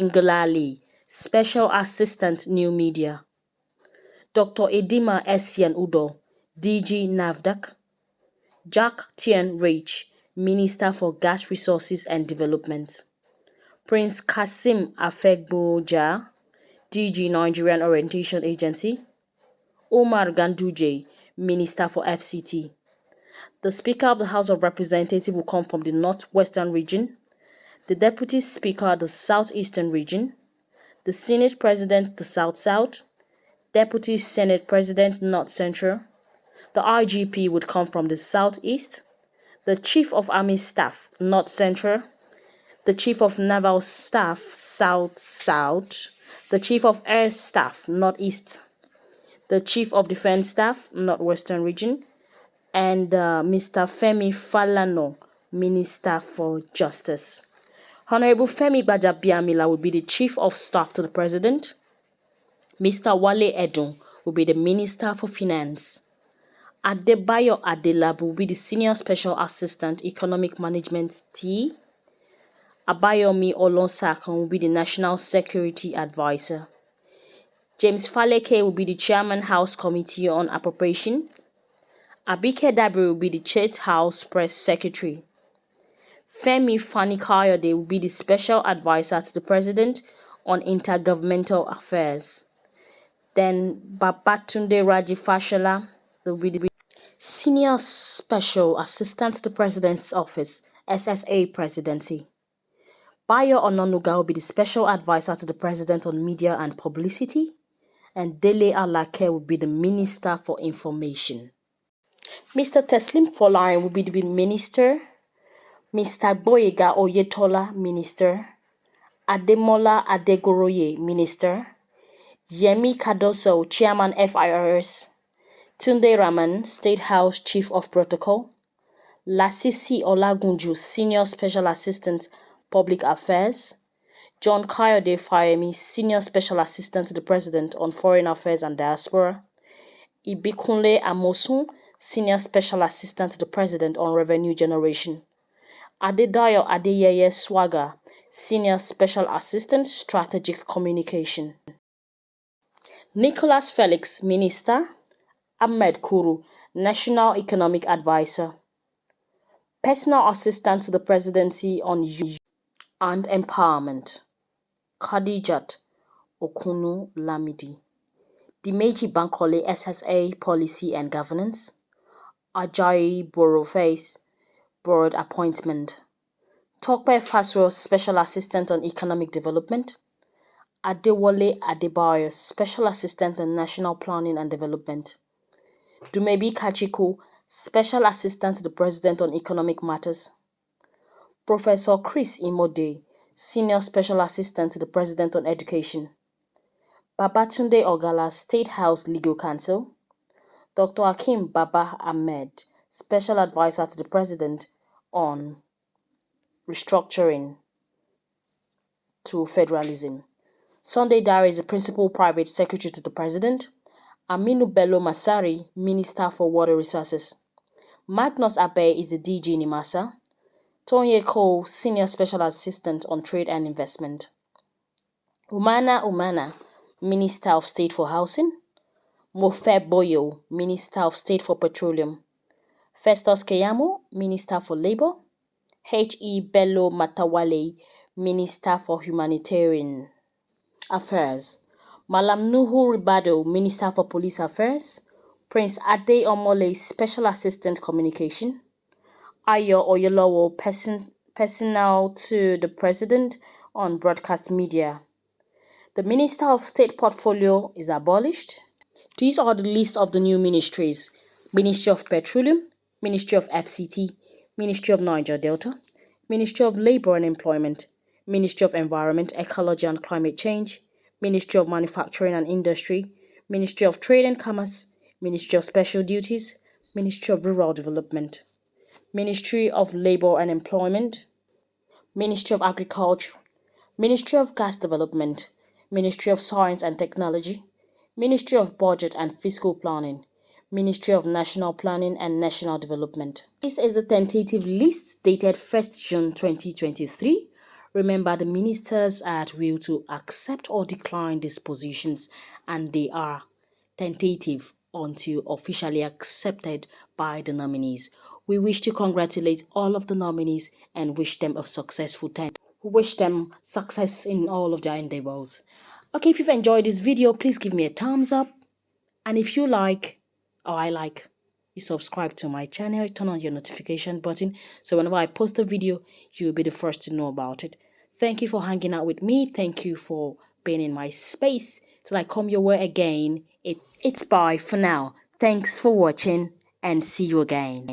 Ngalali, Special Assistant New Media. Dr. Edima Essien Udo, DG NAVDAC. Jack Tien Rich, Minister for Gas Resources and Development. Prince Kasim Afegboja, DG Nigerian Orientation Agency. Omar Ganduje, Minister for FCT. The Speaker of the House of Representatives will come from the Northwestern region, the Deputy Speaker, the Southeastern region, the Senate President, the South-South, Deputy Senate President, North Central. The IGP would come from the Southeast, the Chief of Army Staff, North Central, the Chief of Naval Staff, South-South, the Chief of Air Staff, Northeast, the Chief of Defense Staff, Northwestern region, and Mr. Femi Falana, Minister for Justice. Honorable Femi Gbajabiamila will be the Chief of Staff to the President. Mr. Wale Edun will be the Minister for Finance. Adebayo Adelabu will be the Senior Special Assistant Economic Management T. Abayomi Olonsakan will be the National Security Advisor. James Faleke will be the Chairman House Committee on Appropriation. Abike Dabiri will be the State House Press Secretary. Femi Fani-Kayode will be the Special Advisor to the President on Intergovernmental Affairs. Then Babatunde Raji Fashola will be the Senior Special Assistant to the President's Office, SSA Presidency. Bayo Ononuga will be the Special Advisor to the President on Media and Publicity. And Dele Alake will be the Minister for Information. Mr. Teslim Folarin will be the Minister. Mr. Boyega Oyetola, Minister. Ademola Adegoroye, Minister. Yemi Kadoso, Chairman FIRS. Tunde Raman, State House Chief of Protocol. Lasisi Olagunju, Senior Special Assistant, Public Affairs. John Kayode Fayemi, Senior Special Assistant to the President on Foreign Affairs and Diaspora. Ibikunle Amosun, Senior Special Assistant to the President on Revenue Generation. Adedayo Adeyeye Swaga, Senior Special Assistant, Strategic Communication. Nicholas Felix, Minister. Ahmed Kuru, National Economic Advisor. Personal Assistant to the Presidency on Youth and Empowerment. Khadijat Okunu Lamidi. Dimeji Bankole, SSA Policy and Governance. Ajayi Boroface, Board Appointment. Tokpe Fasro, Special Assistant on Economic Development. Adewale Adebayo, Special Assistant on National Planning and Development. Dumebi Kachiku, Special Assistant to the President on Economic Matters. Professor Chris Imode, Senior Special Assistant to the President on Education. Babatunde Ogala, State House Legal Counsel. Dr. Hakim Baba Ahmed, Special Advisor to the President on Restructuring to Federalism. Sunday Dare is the Principal Private Secretary to the President. Aminu Bello Masari, Minister for Water Resources. Magnus Abe is the DG Nimasa. Tonye Cole, Senior Special Assistant on Trade and Investment. Umana, Minister of State for Housing. Mofe Boyo, Minister of State for Petroleum. Festus Keyamo, Minister for Labor. H.E. Bello Matawale, Minister for Humanitarian Affairs. Malam Nuhu Ribado, Minister for Police Affairs. Prince Ade Omole, Special Assistant Communication. Ayo Oyolowo, Personal to the President on Broadcast Media. The Minister of State Portfolio is abolished. These are the list of the new ministries. Ministry of Petroleum, Ministry of FCT, Ministry of Niger Delta, Ministry of Labor and Employment, Ministry of Environment, Ecology and Climate Change, Ministry of Manufacturing and Industry, Ministry of Trade and Commerce, Ministry of Special Duties, Ministry of Rural Development, Ministry of Labor and Employment, Ministry of Agriculture, Ministry of Gas Development, Ministry of Science and Technology, Ministry of Budget and Fiscal Planning, Ministry of National Planning and National Development. This is the tentative list dated 1st June 2023, Remember, the ministers are at will to accept or decline these positions, and they are tentative until officially accepted by the nominees. We wish to congratulate all of the nominees and wish them a successful tenure. We wish them success in all of their endeavors. Okay, if you've enjoyed this video, please give me a thumbs up. And if you like, or I like, you subscribe to my channel, turn on your notification button, so whenever I post a video, you'll be the first to know about it. Thank you for hanging out with me. Thank you for being in my space. Till I come your way again, it's bye for now. Thanks for watching and see you again.